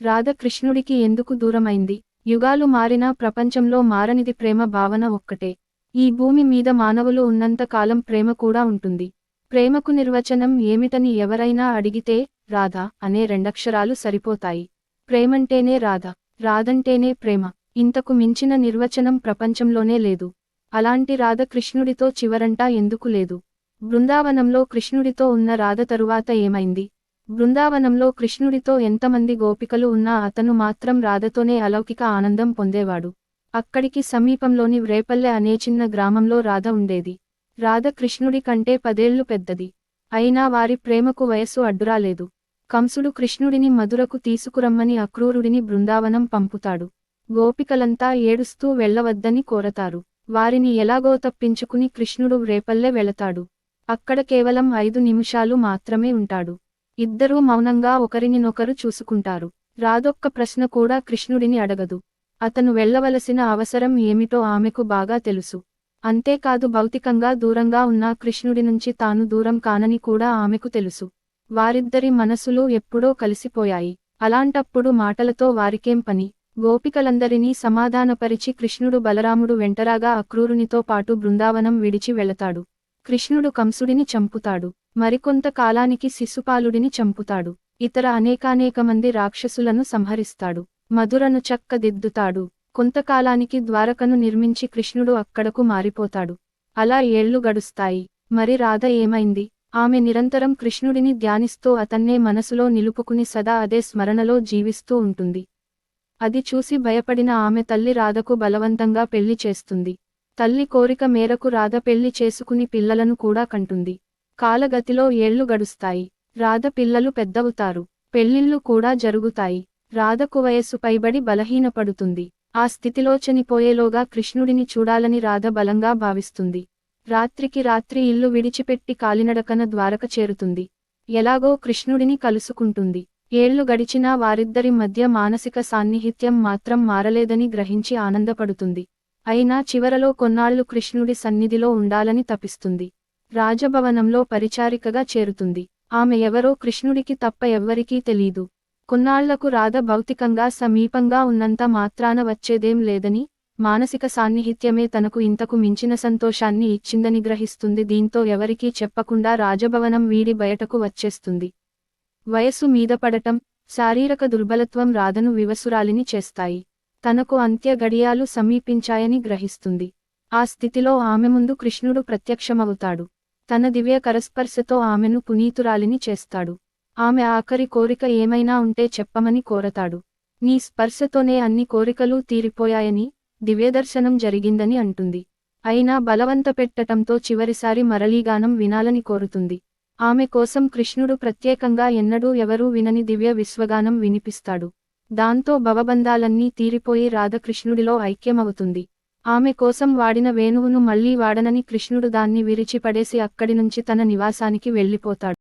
రాధ కృష్ణుడికి ఎందుకు దూరమైంది? యుగాలు మారినా ప్రపంచంలో మారనిది ప్రేమ భావన ఒక్కటే. ఈ భూమి మీద మానవులు ఉన్నంత కాలం ప్రేమ కూడా ఉంటుంది. ప్రేమకు నిర్వచనం ఏమిటని ఎవరైనా అడిగితే, రాధ అనే రెండక్షరాలు సరిపోతాయి. ప్రేమంటేనే రాధ, రాధంటేనే ప్రేమ. ఇంతకు మించిన నిర్వచనం ప్రపంచంలోనే లేదు. అలాంటి రాధ కృష్ణుడితో చివరంటా ఎందుకు లేదు? బృందావనంలో కృష్ణుడితో ఉన్న రాధ తరువాత ఏమైంది? బృందావనంలో కృష్ణుడితో ఎంతమంది గోపికలు ఉన్నా అతను మాత్రం రాధతోనే అలౌకిక ఆనందం పొందేవాడు. అక్కడికి సమీపంలోని వ్రేపల్లె అనే చిన్న గ్రామంలో రాధ ఉండేది. రాధ కృష్ణుడి కంటే 10 ఏళ్లు పెద్దది. అయినా వారి ప్రేమకు వయస్సు అడ్డురాలేదు. కంసుడు కృష్ణుడిని మధురకు తీసుకురమ్మని అక్రూరుడిని బృందావనం పంపుతాడు. గోపికలంతా ఏడుస్తూ వెళ్ళవద్దని కోరతారు. వారిని ఎలాగో తప్పించుకుని కృష్ణుడు వ్రేపల్లె వెళతాడు. అక్కడ కేవలం 5 నిమిషాలు మాత్రమే ఉంటాడు. ఇద్దరూ మౌనంగా ఒకరినినొకరు చూసుకుంటారు. రాధొక్క ప్రశ్న కూడా కృష్ణుడిని అడగదు. అతను వెళ్ళవలసిన అవసరం ఏమిటో ఆమెకు బాగా తెలుసు. అంతేకాదు భౌతికంగా దూరంగా ఉన్న కృష్ణుడి నుంచి తాను దూరం కానని కూడా ఆమెకు తెలుసు. వారిద్దరి మనసులు ఎప్పుడో కలిసిపోయాయి. అలాంటప్పుడు మాటలతో వారికేం పని? గోపికలందరినీ సమాధానపరిచి కృష్ణుడు బలరాముడు వెంటరాగా అక్రూరునితో పాటు బృందావనం విడిచి వెళతాడు. కృష్ణుడు కంసుడిని చంపుతాడు. మరికొంత కాలానికి శిశుపాలుడిని చంపుతాడు. ఇతర అనేకానేకమంది రాక్షసులను సంహరిస్తాడు. మధురను చక్కదిద్దుతాడు. కొంతకాలానికి ద్వారకను నిర్మించి కృష్ణుడు అక్కడకు మారిపోతాడు. అలా ఏళ్లు గడుస్తాయి. మరి రాధ ఏమైంది? ఆమె నిరంతరం కృష్ణుడిని ధ్యానిస్తూ అతన్నే మనసులో నిలుపుకుని సదా అదే స్మరణలో జీవిస్తూ ఉంటుంది. అది చూసి భయపడిన ఆమె తల్లి రాధకు బలవంతంగా పెళ్లి చేస్తుంది. తల్లి కోరిక మేరకు రాధ పెళ్లి చేసుకుని పిల్లలను కూడా కంటుంది. కాలగతిలో ఏళ్లు గడుస్తాయి. రాధ పిల్లలు పెద్దవుతారు. పెళ్లిళ్ళు కూడా జరుగుతాయి. రాధకు వయస్సు పైబడి బలహీనపడుతుంది. ఆ స్థితిలో చనిపోయేలోగా కృష్ణుడిని చూడాలని రాధ బలంగా భావిస్తుంది. రాత్రికి రాత్రి ఇల్లు విడిచిపెట్టి కాలినడకన ద్వారక చేరుతుంది. ఎలాగో కృష్ణుడిని కలుసుకుంటుంది. ఏళ్లు గడిచినా వారిద్దరి మధ్య మానసిక సాన్నిహిత్యం మాత్రం మారలేదని గ్రహించి ఆనందపడుతుంది. అయినా చివరలో కొన్నాళ్లు కృష్ణుడి సన్నిధిలో ఉండాలని తపిస్తుంది. రాజభవనంలో పరిచారికగా చేరుతుంది. ఆమె ఎవరో కృష్ణుడికి తప్ప ఎవ్వరికీ తెలీదు. కొన్నాళ్లకు రాధ భౌతికంగా సమీపంగా ఉన్నంత మాత్రాన వచ్చేదేం లేదని, మానసిక సాన్నిహిత్యమే తనకు ఇంతకు మించిన సంతోషాన్ని ఇచ్చిందని గ్రహిస్తుంది. దీంతో ఎవరికీ చెప్పకుండా రాజభవనం వీడి బయటకు వచ్చేస్తుంది. వయసు మీద పడటం, శారీరక దుర్బలత్వం రాధను వివసురాలిని చేస్తాయి. తనకు అంత్య గడియాలు సమీపించాయని గ్రహిస్తుంది. ఆ స్థితిలో ఆమె ముందు కృష్ణుడు ప్రత్యక్షమవుతాడు. తన దివ్య కరస్పర్శతో ఆమెను పునీతురాలిని చేస్తాడు. ఆమె ఆఖరి కోరిక ఏమైనా ఉంటే చెప్పమని కోరతాడు. నీ స్పర్శతోనే అన్ని కోరికలు తీరిపోయాయని, దివ్యదర్శనం జరిగిందని అంటుంది. అయినా బలవంతపెట్టటంతో చివరిసారి మరలీగానం వినాలని కోరుతుంది. ఆమె కోసం కృష్ణుడు ప్రత్యేకంగా ఎన్నడూ ఎవరూ వినని దివ్య విశ్వగానం వినిపిస్తాడు. దాంతో భవబంధాలన్నీ తీరిపోయి రాధ కృష్ణుడిలో ఐక్యమవుతుంది. ఆమె కోసం వాడిన వేణువును మళ్లీ వాడనని కృష్ణుడు దాన్ని విరిచిపడేసి అక్కడి నుంచి తన నివాసానికి వెళ్ళిపోతాడు.